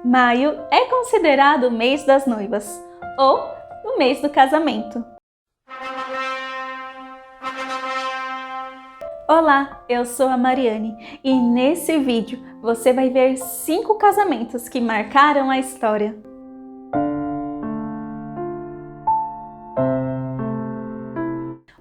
Maio é considerado o mês das noivas, ou o mês do casamento. Olá, eu sou a Mariane e nesse vídeo você vai ver 5 casamentos que marcaram a história.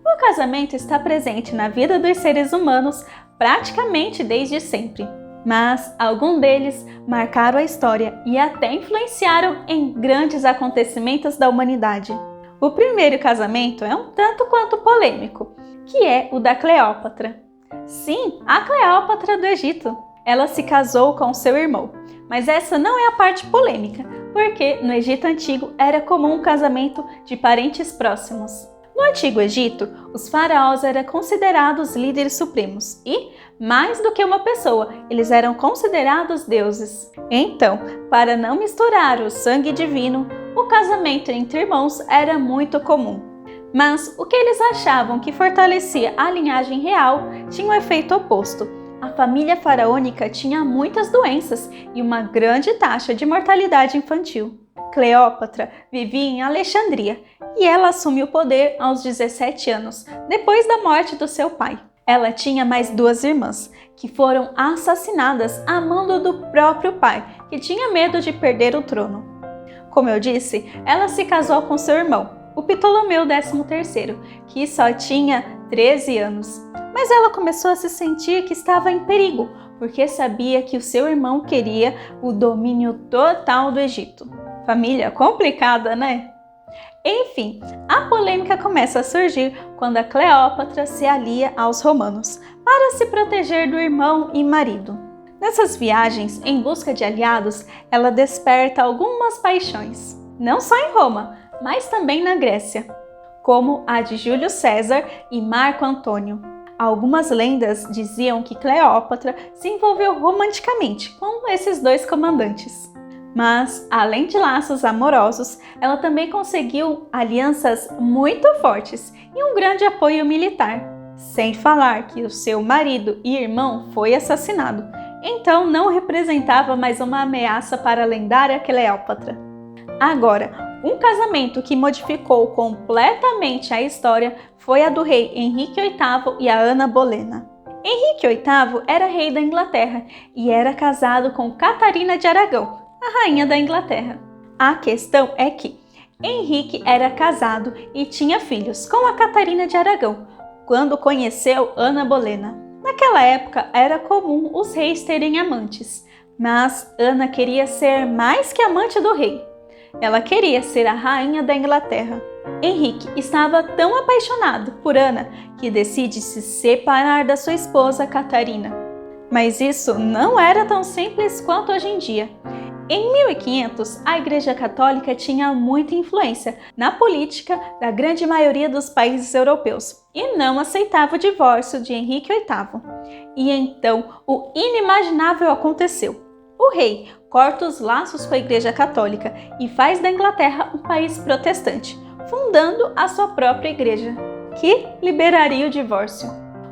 O casamento está presente na vida dos seres humanos praticamente desde sempre, mas alguns deles marcaram a história e até influenciaram em grandes acontecimentos da humanidade. O primeiro casamento é um tanto quanto polêmico, que é o da Cleópatra. Sim, a Cleópatra do Egito. Ela se casou com seu irmão, mas essa não é a parte polêmica, porque no Egito Antigo era comum o casamento de parentes próximos. No Antigo Egito, os faraós eram considerados líderes supremos e, mais do que uma pessoa, eles eram considerados deuses. Então, para não misturar o sangue divino, o casamento entre irmãos era muito comum. Mas o que eles achavam que fortalecia a linhagem real tinha um efeito oposto. A família faraônica tinha muitas doenças e uma grande taxa de mortalidade infantil. Cleópatra vivia em Alexandria e ela assumiu o poder aos 17 anos, depois da morte do seu pai. Ela tinha mais 2 irmãs, que foram assassinadas a mando do próprio pai, que tinha medo de perder o trono. Como eu disse, ela se casou com seu irmão, o Ptolomeu XIII, que só tinha 13 anos. Mas ela começou a se sentir que estava em perigo, porque sabia que o seu irmão queria o domínio total do Egito. Família complicada, né? Enfim, a polêmica começa a surgir quando a Cleópatra se alia aos romanos para se proteger do irmão e marido. Nessas viagens em busca de aliados, ela desperta algumas paixões, não só em Roma, mas também na Grécia, como a de Júlio César e Marco Antônio. Algumas lendas diziam que Cleópatra se envolveu romanticamente com esses 2 comandantes. Mas, além de laços amorosos, ela também conseguiu alianças muito fortes e um grande apoio militar. Sem falar que o seu marido e irmão foi assassinado, então não representava mais uma ameaça para a lendária Cleópatra. Agora, um casamento que modificou completamente a história foi a do rei Henrique VIII e a Ana Bolena. Henrique VIII era rei da Inglaterra e era casado com Catarina de Aragão, a rainha da Inglaterra. A questão é que Henrique era casado e tinha filhos com a Catarina de Aragão, quando conheceu Ana Bolena. Naquela época era comum os reis terem amantes, mas Ana queria ser mais que amante do rei. Ela queria ser a rainha da Inglaterra. Henrique estava tão apaixonado por Ana que decide se separar da sua esposa Catarina. Mas isso não era tão simples quanto hoje em dia. Em 1500, a Igreja Católica tinha muita influência na política da grande maioria dos países europeus e não aceitava o divórcio de Henrique VIII. E então o inimaginável aconteceu. O rei corta os laços com a Igreja Católica e faz da Inglaterra um país protestante, fundando a sua própria igreja, que liberaria o divórcio.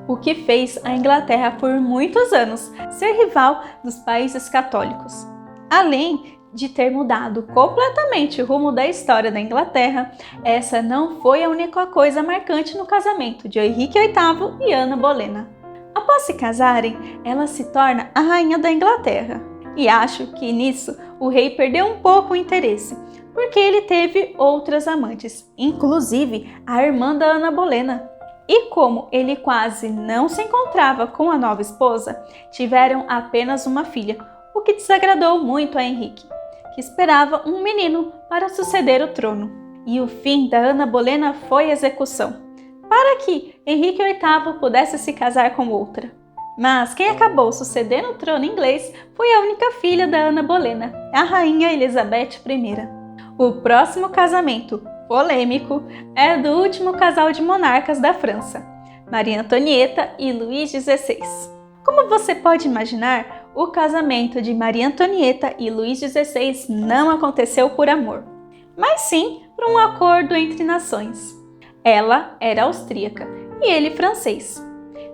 O que fez a Inglaterra por muitos anos ser rival dos países católicos. Além de ter mudado completamente o rumo da história da Inglaterra, essa não foi a única coisa marcante no casamento de Henrique VIII e Ana Bolena. Após se casarem, ela se torna a rainha da Inglaterra. E acho que nisso o rei perdeu um pouco o interesse, porque ele teve outras amantes, inclusive a irmã da Ana Bolena. E como ele quase não se encontrava com a nova esposa, tiveram apenas uma filha, o que desagradou muito a Henrique, que esperava um menino para suceder o trono. E o fim da Ana Bolena foi execução, para que Henrique VIII pudesse se casar com outra. Mas quem acabou sucedendo o trono inglês foi a única filha da Ana Bolena, a rainha Elizabeth I. O próximo casamento polêmico é do último casal de monarcas da França, Maria Antonieta e Luís XVI. Como você pode imaginar, o casamento de Maria Antonieta e Luís XVI não aconteceu por amor, mas sim por um acordo entre nações. Ela era austríaca e ele francês.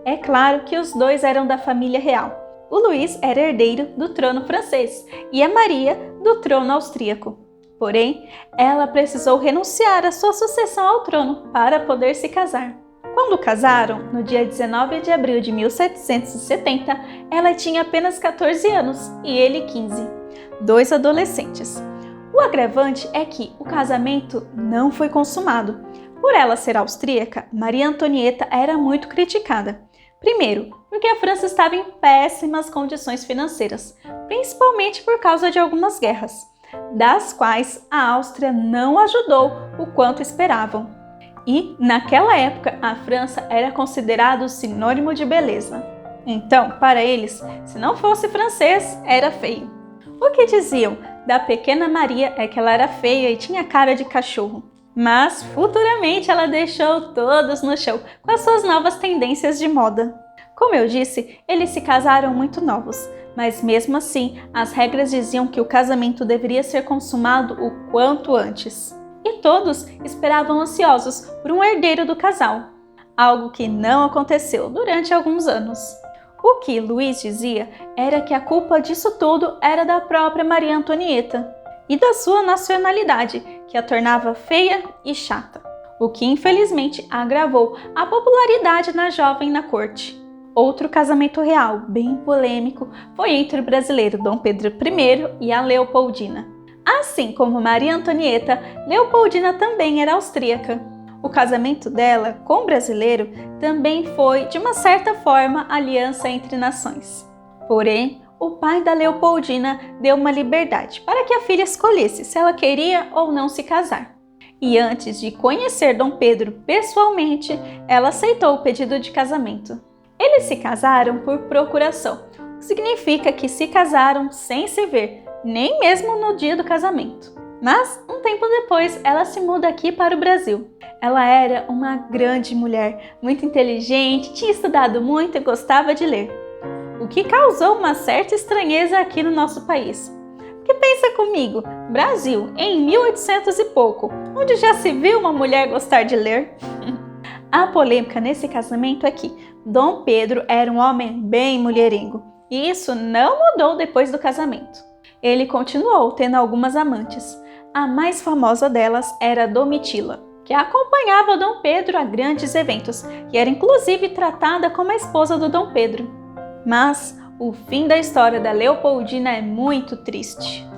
É claro que os 2 eram da família real. O Luís era herdeiro do trono francês e a Maria do trono austríaco. Porém, ela precisou renunciar à sua sucessão ao trono para poder se casar. Quando casaram, no dia 19 de abril de 1770, ela tinha apenas 14 anos e ele 15, 2 adolescentes. O agravante é que o casamento não foi consumado. Por ela ser austríaca, Maria Antonieta era muito criticada. Primeiro, porque a França estava em péssimas condições financeiras, principalmente por causa de algumas guerras, das quais a Áustria não ajudou o quanto esperavam. E, naquela época, a França era considerado sinônimo de beleza. Então, para eles, se não fosse francês, era feio. O que diziam da pequena Maria é que ela era feia e tinha cara de cachorro. Mas, futuramente, ela deixou todos no chão com as suas novas tendências de moda. Como eu disse, eles se casaram muito novos, mas mesmo assim, as regras diziam que o casamento deveria ser consumado o quanto antes. E todos esperavam ansiosos por um herdeiro do casal, algo que não aconteceu durante alguns anos. O que Luís dizia era que a culpa disso tudo era da própria Maria Antonieta e da sua nacionalidade, que a tornava feia e chata, o que infelizmente agravou a popularidade da jovem na corte. Outro casamento real, bem polêmico, foi entre o brasileiro Dom Pedro I e a Leopoldina. Assim como Maria Antonieta, Leopoldina também era austríaca. O casamento dela com o brasileiro também foi, de uma certa forma, aliança entre nações. Porém, o pai da Leopoldina deu uma liberdade para que a filha escolhesse se ela queria ou não se casar. E antes de conhecer Dom Pedro pessoalmente, ela aceitou o pedido de casamento. Eles se casaram por procuração, o que significa que se casaram sem se ver, nem mesmo no dia do casamento. Mas, um tempo depois, ela se muda aqui para o Brasil. Ela era uma grande mulher, muito inteligente, tinha estudado muito e gostava de ler, o que causou uma certa estranheza aqui no nosso país. Porque pensa comigo, Brasil, em 1800 e pouco, onde já se viu uma mulher gostar de ler? A polêmica nesse casamento é que Dom Pedro era um homem bem mulherengo, e isso não mudou depois do casamento. Ele continuou tendo algumas amantes. A mais famosa delas era Domitila, que acompanhava Dom Pedro a grandes eventos e era inclusive tratada como a esposa do Dom Pedro. Mas o fim da história da Leopoldina é muito triste.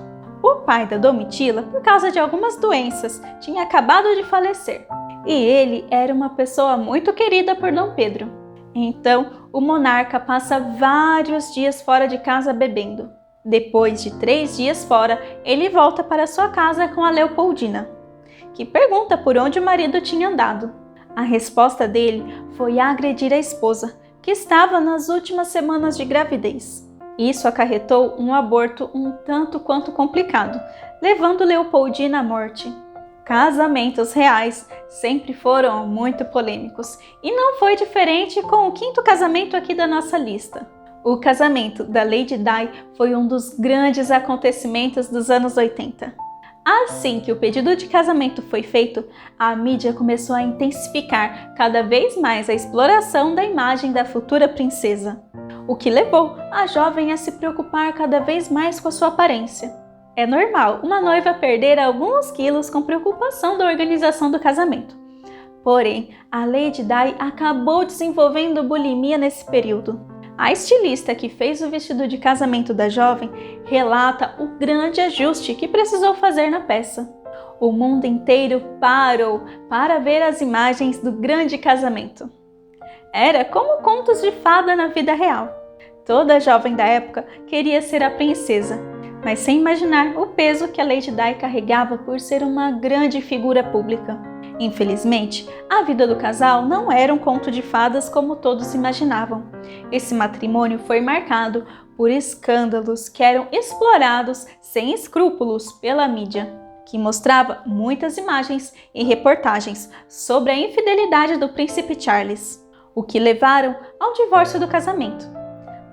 O pai da Domitila, por causa de algumas doenças, tinha acabado de falecer. E ele era uma pessoa muito querida por Dom Pedro. Então, o monarca passa vários dias fora de casa bebendo. Depois de 3 dias fora, ele volta para sua casa com a Leopoldina, que pergunta por onde o marido tinha andado. A resposta dele foi agredir a esposa, que estava nas últimas semanas de gravidez. Isso acarretou um aborto um tanto quanto complicado, levando Leopoldina à morte. Casamentos reais sempre foram muito polêmicos, e não foi diferente com o 5º casamento aqui da nossa lista. O casamento da Lady Di foi um dos grandes acontecimentos dos anos 80. Assim que o pedido de casamento foi feito, a mídia começou a intensificar cada vez mais a exploração da imagem da futura princesa, o que levou a jovem a se preocupar cada vez mais com a sua aparência. É normal uma noiva perder alguns quilos com preocupação da organização do casamento. Porém, a Lady Di acabou desenvolvendo bulimia nesse período. A estilista que fez o vestido de casamento da jovem relata o grande ajuste que precisou fazer na peça. O mundo inteiro parou para ver as imagens do grande casamento. Era como contos de fada na vida real. Toda jovem da época queria ser a princesa, mas sem imaginar o peso que a Lady Di carregava por ser uma grande figura pública. Infelizmente, a vida do casal não era um conto de fadas como todos imaginavam. Esse matrimônio foi marcado por escândalos que eram explorados sem escrúpulos pela mídia, que mostrava muitas imagens e reportagens sobre a infidelidade do príncipe Charles, o que levaram ao divórcio do casamento.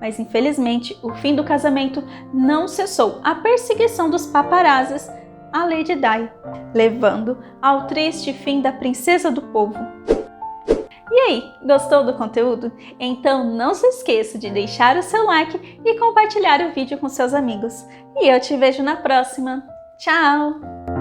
Mas infelizmente, o fim do casamento não cessou a perseguição dos paparazzis a Lady Di, levando ao triste fim da princesa do povo. E aí, gostou do conteúdo? Então não se esqueça de deixar o seu like e compartilhar o vídeo com seus amigos. E eu te vejo na próxima. Tchau!